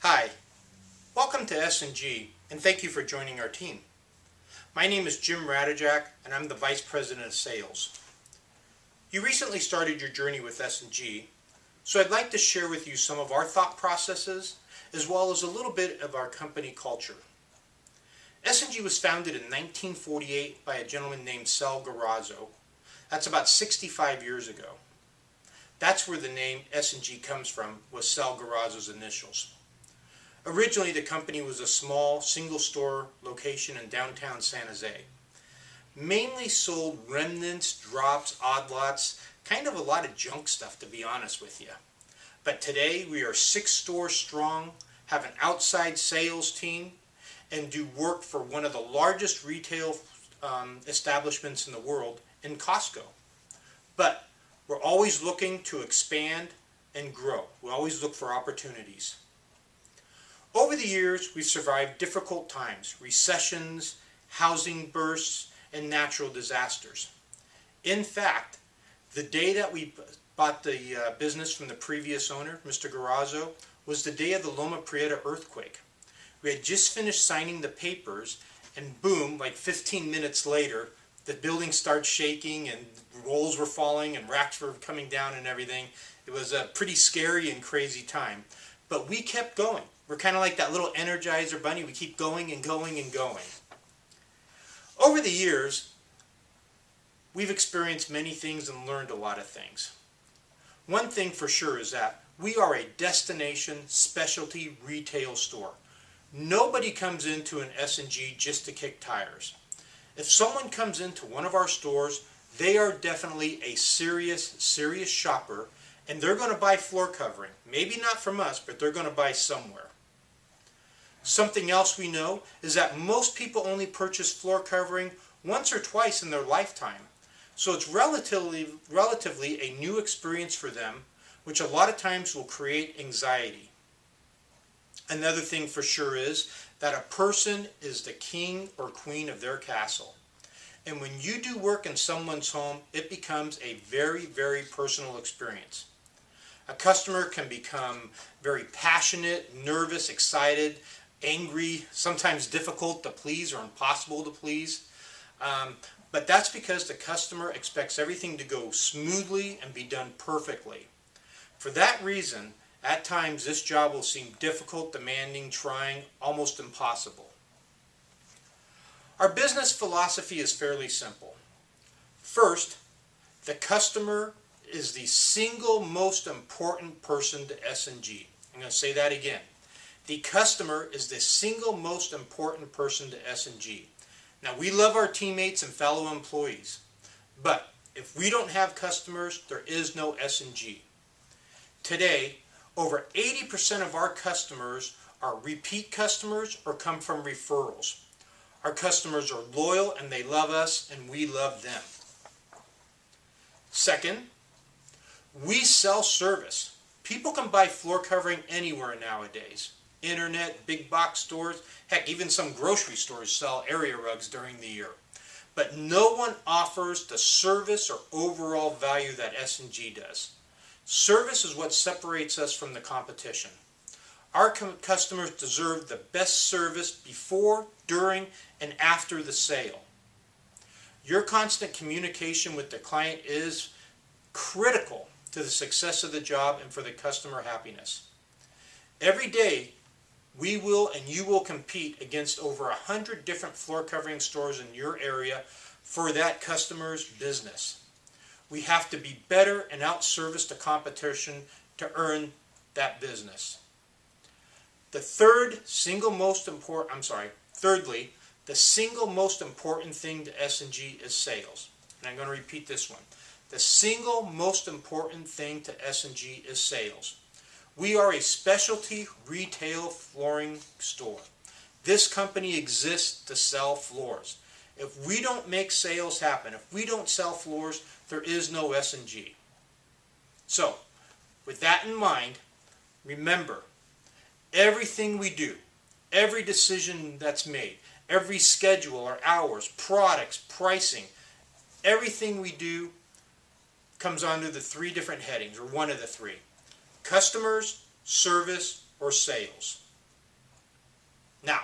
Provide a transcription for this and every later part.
Hi, welcome to S&G and thank you for joining our team. My name is Jim Radijak and I'm the Vice President of Sales. You recently started your journey with S&G, so I'd like to share with you some of our thought processes as well as a little bit of our company culture. S&G was founded in 1948 by a gentleman named Sal Garrazzo. That's about 65 years ago. That's where the name S&G comes from, was Sal Garrazzo's initials. Originally, the company was a small, single-store location in downtown San Jose. Mainly sold remnants, drops, odd lots, kind of a lot of junk stuff, to be honest with you. But today, we are 6 stores strong, have an outside sales team, and do work for one of the largest retail establishments in the world, in Costco. But we're always looking to expand and grow. We always look for opportunities. Over the years, we've survived difficult times, recessions, housing bursts, and natural disasters. In fact, the day that we bought the business from the previous owner, Mr. Garrazzo, was the day of the Loma Prieta earthquake. We had just finished signing the papers, and boom, like 15 minutes later, the building starts shaking, and walls were falling, and racks were coming down and everything. It was a pretty scary and crazy time. But we kept going. We're kind of like that little Energizer bunny. We keep going and going and going. Over the years, we've experienced many things and learned a lot of things. One thing for sure is that we are a destination specialty retail store. Nobody comes into an S&G just to kick tires. If someone comes into one of our stores, they are definitely a serious shopper, and they're going to buy floor covering. Maybe not from us, but they're going to buy somewhere. Something else we know is that most people only purchase floor covering once or twice in their lifetime. So it's relatively a new experience for them, which a lot of times will create anxiety. Another thing for sure is that a person is the king or queen of their castle. And when you do work in someone's home, it becomes a very, very personal experience. A customer can become very passionate, nervous, excited, angry, sometimes difficult to please or impossible to please. But that's because the customer expects everything to go smoothly and be done perfectly. For that reason, at times this job will seem difficult, demanding, trying, almost impossible. Our business philosophy is fairly simple. First, the customer is the single most important person to S&G. I'm going to say that again. The customer is the single most important person to S&G. Now, we love our teammates and fellow employees, but if we don't have customers, there is no S&G. Today, over 80% of our customers are repeat customers or come from referrals. Our customers are loyal and they love us and we love them. Second, we sell service. People can buy floor covering anywhere nowadays. Internet, big box stores, heck, even some grocery stores sell area rugs during the year. But no one offers the service or overall value that S&G does. Service is what separates us from the competition. Our customers deserve the best service before, during, and after the sale. Your constant communication with the client is critical to the success of the job and for the customer happiness. Every day, we will and you will compete against over 100 different floor covering stores in your area for that customer's business. We have to be better and outservice the competition to earn that business. Thirdly, the single most important thing to S&G is sales. And I'm going to repeat this one. The single most important thing to S&G is sales. We are a specialty retail flooring store. This company exists to sell floors. If we don't make sales happen, if we don't sell floors, there is no S&G. So, with that in mind, remember, everything we do, every decision that's made, every schedule, our hours, products, pricing, everything we do comes under the 3 different headings, or one of the 3. Customers, service, or sales. Now,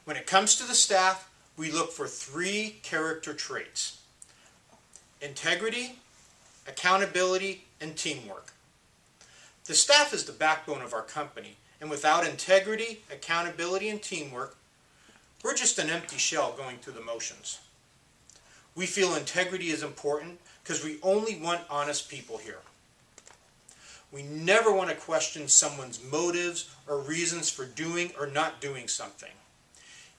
when it comes to the staff, we look for 3 character traits: integrity, accountability, and teamwork. The staff is the backbone of our company, and without integrity, accountability, and teamwork, we're just an empty shell going through the motions. We feel integrity is important because we only want honest people here. We never want to question someone's motives or reasons for doing or not doing something.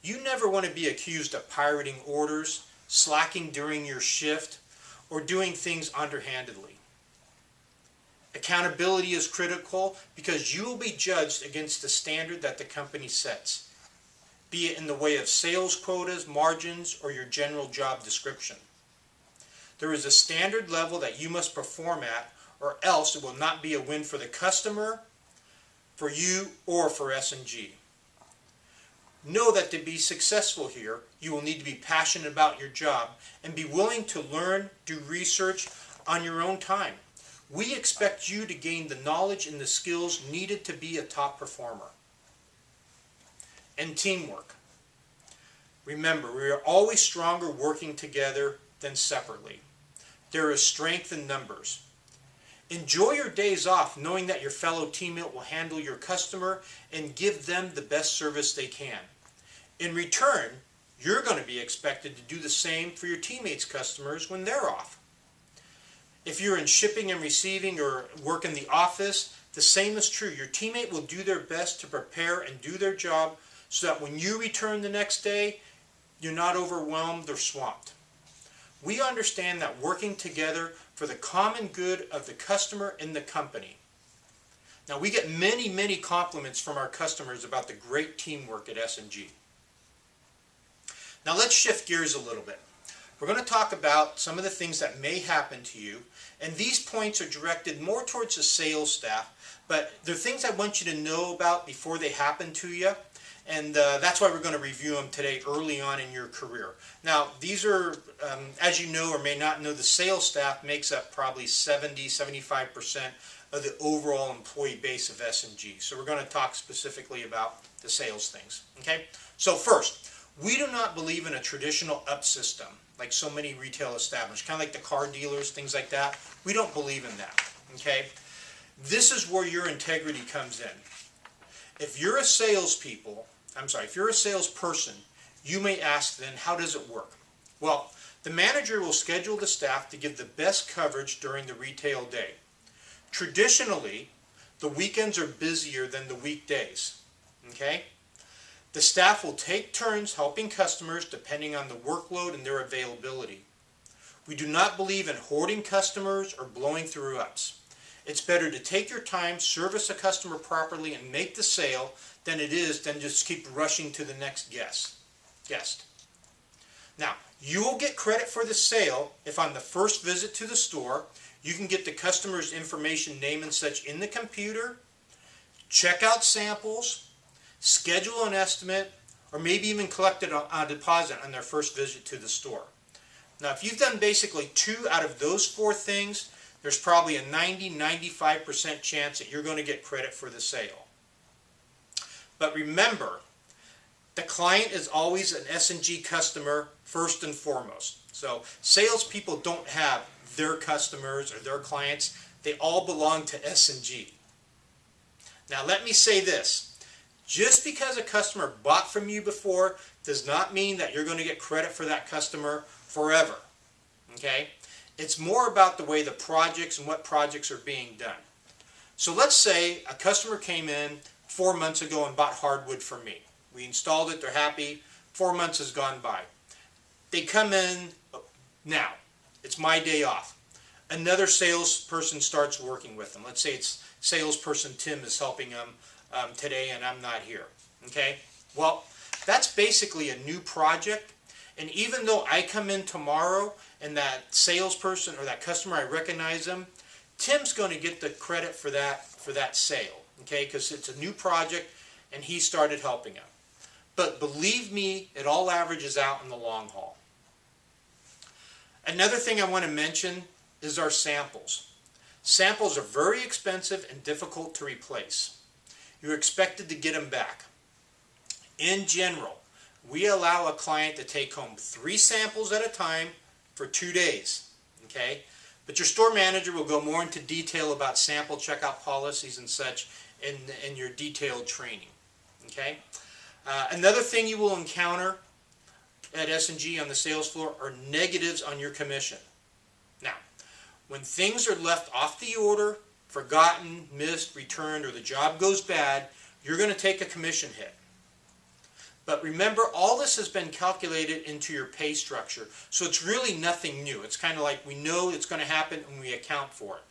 You never want to be accused of pirating orders, slacking during your shift, or doing things underhandedly. Accountability is critical because you will be judged against the standard that the company sets, be it in the way of sales quotas, margins, or your general job description. There is a standard level that you must perform at, or else it will not be a win for the customer, for you, or for S&G. Know that to be successful here, you will need to be passionate about your job and be willing to learn, do research on your own time. We expect you to gain the knowledge and the skills needed to be a top performer. And teamwork. Remember, we are always stronger working together than separately. There is strength in numbers. Enjoy your days off knowing that your fellow teammate will handle your customer and give them the best service they can. In return, you're going to be expected to do the same for your teammates' customers when they're off. If you're in shipping and receiving or work in the office, the same is true. Your teammate will do their best to prepare and do their job so that when you return the next day, you're not overwhelmed or swamped. We understand that working together for the common good of the customer and the company. Now, we get many compliments from our customers about the great teamwork at S&G. Now let's shift gears a little bit. We're going to talk about some of the things that may happen to you, and these points are directed more towards the sales staff, but they're things I want you to know about before they happen to you, and that's why we're going to review them today early on in your career. Now, these are, as you know or may not know, the sales staff makes up probably 70–75% of the overall employee base of S&G. So we're going to talk specifically about the sales things. Okay? So first, we do not believe in a traditional up system like so many retail establishments, kind of like the car dealers, things like that. We don't believe in that. Okay? This is where your integrity comes in. If you're a if you're a salesperson, you may ask then, how does it work? Well, the manager will schedule the staff to give the best coverage during the retail day. Traditionally, the weekends are busier than the weekdays. Okay? The staff will take turns helping customers depending on the workload and their availability. We do not believe in hoarding customers or blowing through ups. It's better to take your time, service a customer properly, and make the sale than it is than just keep rushing to the next guest. Now, you will get credit for the sale if on the first visit to the store, you can get the customer's information, name and such in the computer, check out samples, schedule an estimate, or maybe even collect a deposit on their first visit to the store. Now, if you've done basically 2 out of those 4 things, there's probably a 90–95% chance that you're going to get credit for the sale. But remember, the client is always an S&G customer first and foremost. So salespeople don't have their customers or their clients. They all belong to S&G. Now let me say this. Just because a customer bought from you before does not mean that you're going to get credit for that customer forever. Okay? It's more about the way the projects and what projects are being done. So let's say a customer came in 4 months ago and bought hardwood from me. We installed it, they're happy, 4 months has gone by. They come in now. It's my day off. Another salesperson starts working with them. Let's say it's salesperson Tim is helping them today and I'm not here. Okay? Well, that's basically a new project, and even though I come in tomorrow and that salesperson or that customer, I recognize them, Tim's going to get the credit for that sale, okay? Because it's a new project and he started helping them. But believe me, it all averages out in the long haul. Another thing I want to mention is our samples. Samples are very expensive and difficult to replace. You're expected to get them back. In general, we allow a client to take home 3 samples at a time for 2 days. Okay? But your store manager will go more into detail about sample checkout policies and such in your detailed training. Okay? Another thing you will encounter at S&G on the sales floor are negatives on your commission. Now, when things are left off the order, forgotten, missed, returned, or the job goes bad, you're going to take a commission hit. But remember, all this has been calculated into your pay structure, so it's really nothing new. It's kind of like we know it's going to happen and we account for it.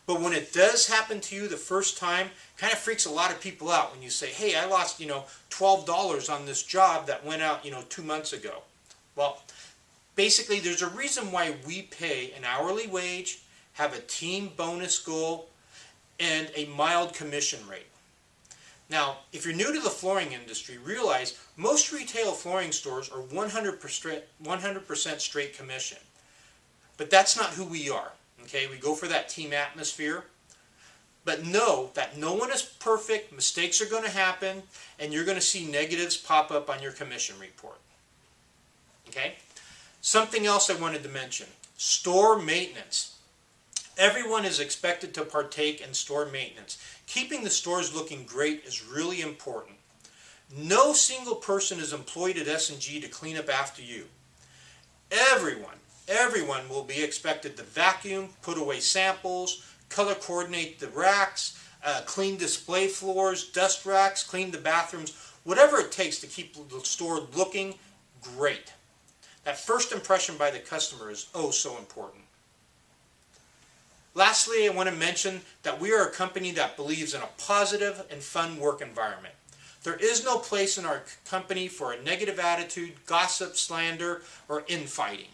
But when it does happen to you the first time, it kind of freaks a lot of people out when you say, hey, I lost, $12 on this job that went out, 2 months ago. Well, basically, there's a reason why we pay an hourly wage, have a team bonus goal, and a mild commission rate. Now, if you're new to the flooring industry, realize most retail flooring stores are 100% straight commission. But that's not who we are. Okay, we go for that team atmosphere. But know that no one is perfect, mistakes are going to happen, and you're going to see negatives pop up on your commission report. Okay? Something else I wanted to mention, store maintenance. Everyone is expected to partake in store maintenance. Keeping the stores looking great is really important. No single person is employed at S&G to clean up after you. Everyone will be expected to vacuum, put away samples, color coordinate the racks, clean display floors, dust racks, clean the bathrooms, whatever it takes to keep the store looking great. That first impression by the customer is oh so important. Lastly, I want to mention that we are a company that believes in a positive and fun work environment. There is no place in our company for a negative attitude, gossip, slander, or infighting.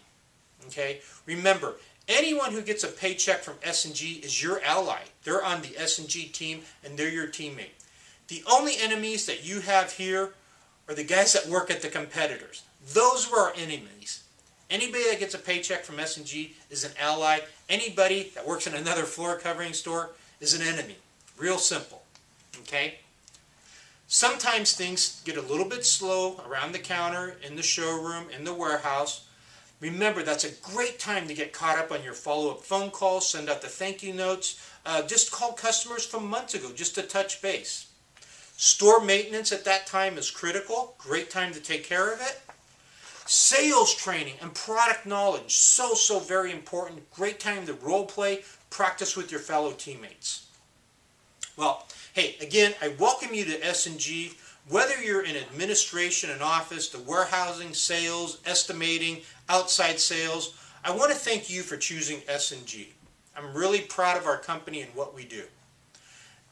Okay? Remember, anyone who gets a paycheck from S&G is your ally. They're on the S&G team and they're your teammate. The only enemies that you have here are the guys that work at the competitors. Those are our enemies. Anybody that gets a paycheck from S&G is an ally. Anybody that works in another floor covering store is an enemy. Real simple. Okay? Sometimes things get a little bit slow around the counter, in the showroom, in the warehouse. Remember, that's a great time to get caught up on your follow-up phone calls, send out the thank you notes. Just call customers from months ago just to touch base. Store maintenance at that time is critical. Great time to take care of it. Sales training and product knowledge, so very important. Great time to role play, practice with your fellow teammates. Well, hey, again, I welcome you to S&G. Whether you're in administration and office, the warehousing, sales, estimating, outside sales, I want to thank you for choosing S&G. I'm really proud of our company and what we do.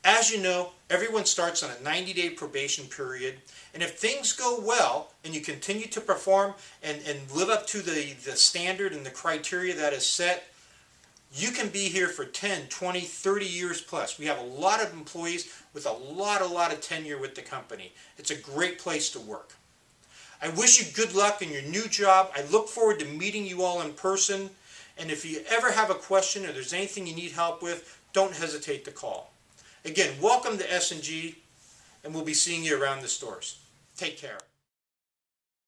As you know, everyone starts on a 90-day probation period, and if things go well and you continue to perform and live up to the standard and the criteria that is set, you can be here for 10, 20, 30 years plus. We have a lot of employees with a lot of tenure with the company. It's a great place to work. I wish you good luck in your new job. I look forward to meeting you all in person. And if you ever have a question or there's anything you need help with, don't hesitate to call. Again, welcome to S&G, and we'll be seeing you around the stores. Take care.